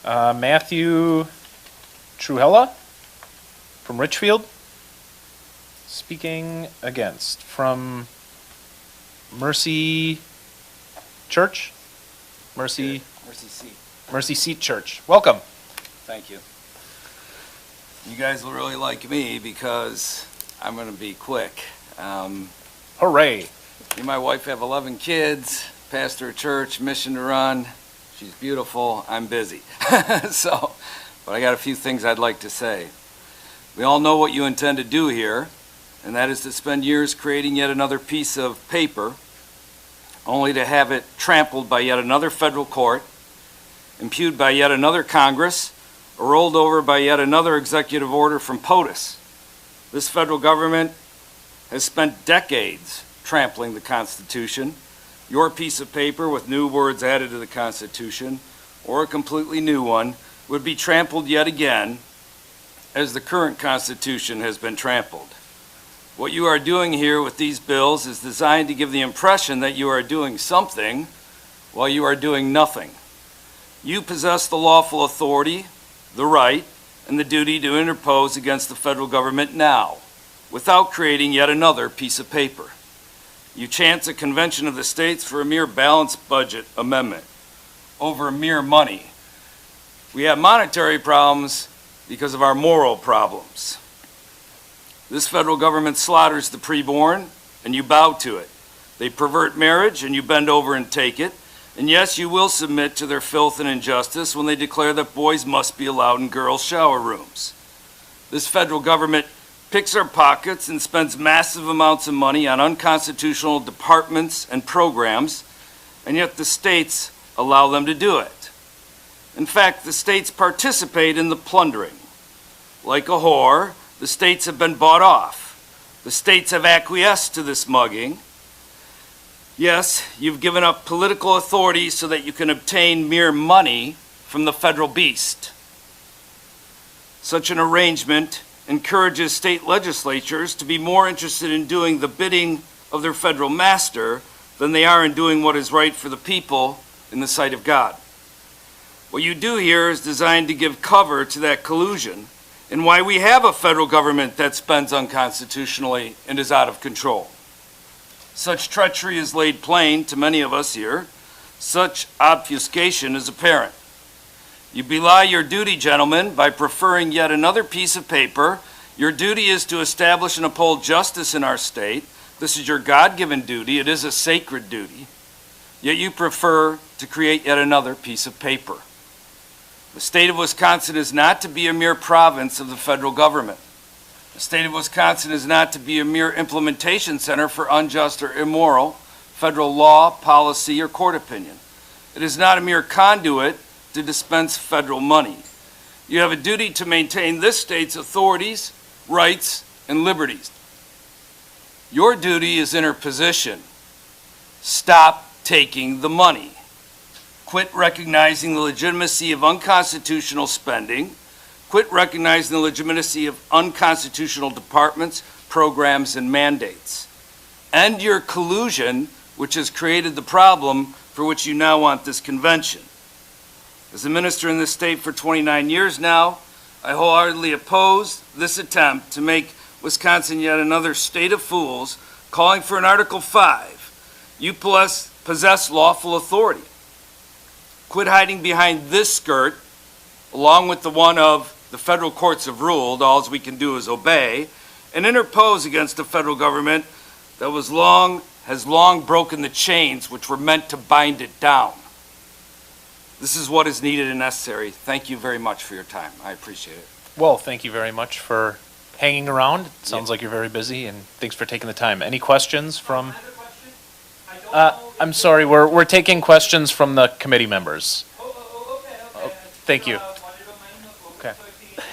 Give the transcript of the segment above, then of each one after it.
Matthew Trewhella from Richfield. Speaking against from Mercy Church? Mercy Seat. Mercy Seat Church. Welcome. Thank you. You guys will really like me because I'm going to be quick. Hooray. Me and my wife have 11 kids, pastor a church, mission to run. She's beautiful. I'm busy. But I got a few things I'd like to say. We all know what you intend to do here, and that is to spend years creating yet another piece of paper, only to have it trampled by yet another federal court, impugned by yet another Congress, or rolled over by yet another executive order from POTUS. This federal government has spent decades trampling the Constitution. Your piece of paper with new words added to the Constitution, or a completely new one, would be trampled yet again as the current Constitution has been trampled. What you are doing here with these bills is designed to give the impression that you are doing something while you are doing nothing. You possess the lawful authority, the right, and the duty to interpose against the federal government now, without creating yet another piece of paper. You chance a convention of the states for a mere balanced budget amendment over mere money. We have monetary problems because of our moral problems. This federal government slaughters the preborn, and you bow to it. They pervert marriage, and you bend over and take it. And yes, you will submit to their filth and injustice when they declare that boys must be allowed in girls' shower rooms. This federal government picks our pockets and spends massive amounts of money on unconstitutional departments and programs, and yet the states allow them to do it. In fact, the states participate in the plundering. Like a whore, the states have been bought off. The states have acquiesced to this mugging. Yes, you've given up political authority so that you can obtain mere money from the federal beast. Such an arrangement encourages state legislatures to be more interested in doing the bidding of their federal master than they are in doing what is right for the people in the sight of God. What you do here is designed to give cover to that collusion and why we have a federal government that spends unconstitutionally and is out of control. Such treachery is laid plain to many of us here. Such obfuscation is apparent. You belie your duty, gentlemen, by preferring yet another piece of paper. Your duty is to establish and uphold justice in our state. This is your God-given duty. It is a sacred duty. Yet you prefer to create yet another piece of paper. The state of Wisconsin is not to be a mere province of the federal government. The state of Wisconsin is not to be a mere implementation center for unjust or immoral federal law, policy, or court opinion. It is not a mere conduit to dispense federal money. You have a duty to maintain this state's authorities, rights, and liberties. Your duty is interposition. Stop taking the money. Quit recognizing the legitimacy of unconstitutional spending. Quit recognizing the legitimacy of unconstitutional departments, programs, and mandates. End your collusion, which has created the problem for which you now want this convention. As a minister in this state for 29 years now, I wholeheartedly oppose this attempt to make Wisconsin yet another state of fools, calling for an Article 5. You possess lawful authority. Quit hiding behind this skirt, along with the one of the federal courts have ruled, all we can do is obey, and interpose against the federal government that has long broken the chains which were meant to bind it down. This is what is needed and necessary. Thank you very much for your time. I appreciate it. Well, thank you very much for hanging around. It sounds like you're very busy, and thanks for taking the time. Any questions from? I'm sorry, we're taking questions from the committee members. Okay. Thank you. Okay.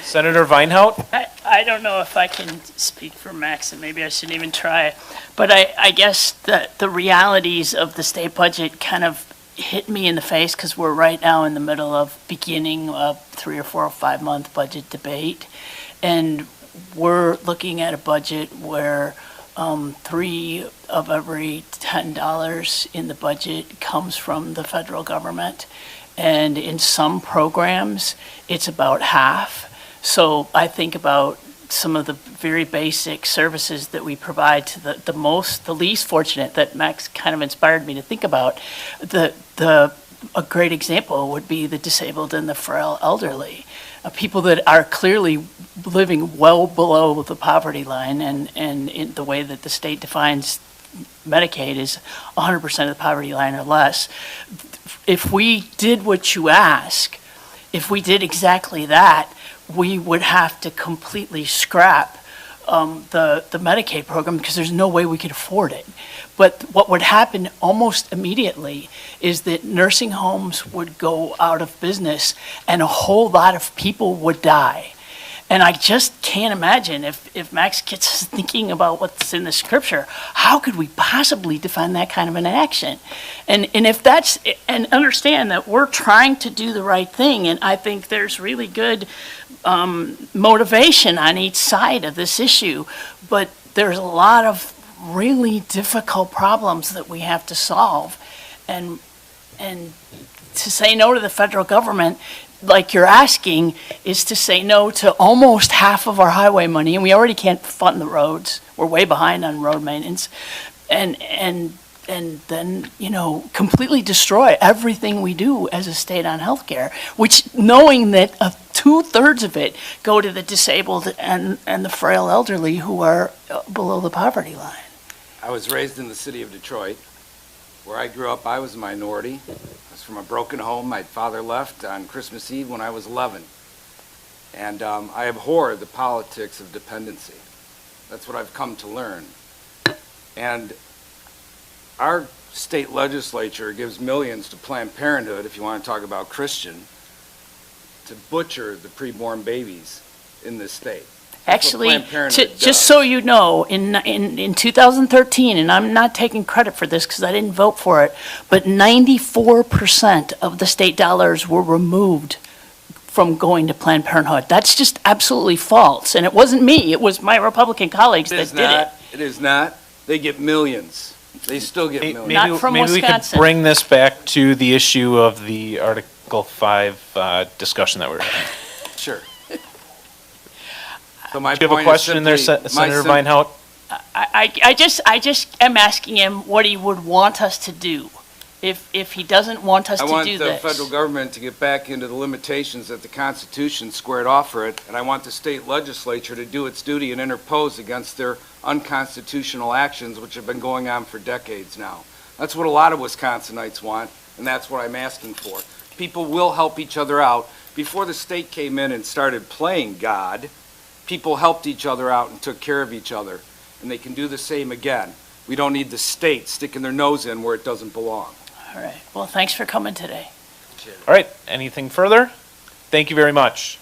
Senator Weinhaut? I don't know if I can speak for Max, and maybe I shouldn't even try. But I guess the realities of the state budget kind of hit me in the face because we're right now in the middle of beginning a 3 or 4 or 5 month budget debate. And we're looking at a budget where $3 of every $10 in the budget comes from the federal government. And in some programs, it's about half. So I think about some of the very basic services that we provide to the least fortunate that Max kind of inspired me to think about. A great example would be the disabled and the frail elderly, people that are clearly living well below the poverty line, and in the way that the state defines Medicaid is 100% of the poverty line or less. If we did what you ask, if we did exactly that, we would have to completely scrap the Medicaid program because there's no way we could afford it. But what would happen almost immediately is that nursing homes would go out of business and a whole lot of people would die. And I just can't imagine if Max gets us thinking about what's in the scripture, how could we possibly define that kind of an action? And if that's, and understand that we're trying to do the right thing, and I think there's really good motivation on each side of this issue, but there's a lot of really difficult problems that we have to solve. And to say no to the federal government, like you're asking, is to say no to almost half of our highway money, and we already can't fund the roads. We're way behind on road maintenance. And then, completely destroy everything we do as a state on healthcare, which, knowing that 2/3 of it go to the disabled and the frail elderly who are below the poverty line. I was raised in the city of Detroit. Where I grew up, I was a minority. I was from a broken home. My father left on Christmas Eve when I was 11. And I abhor the politics of dependency. That's what I've come to learn. And our state legislature gives millions to Planned Parenthood, if you want to talk about Christian, to butcher the preborn babies in this state. Actually, just so you know, in 2013, and I'm not taking credit for this because I didn't vote for it, but 94% of the state dollars were removed from going to Planned Parenthood. That's just absolutely false. And it wasn't me, it was my Republican colleagues that did it. It is not. They get millions. They still get millions. Not from maybe we could Wisconsin. bring this back to the issue of the Article 5 discussion that we were having. Sure. So my Do you have a point is question there, simply- Senator Meinhout? I just am asking him what he would want us to do if he doesn't want us I to want do the this. federal government to get back into the limitations that the Constitution squared off for it, and I want the state legislature to do its duty and interpose against their unconstitutional actions, which have been going on for decades now. That's what a lot of Wisconsinites want, and that's what I'm asking for. People will help each other out. Before the state came in and started playing God, people helped each other out and took care of each other, and they can do the same again. We don't need the state sticking their nose in where it doesn't belong. All right. Well, thanks for coming today. All right, anything further? Thank you very much.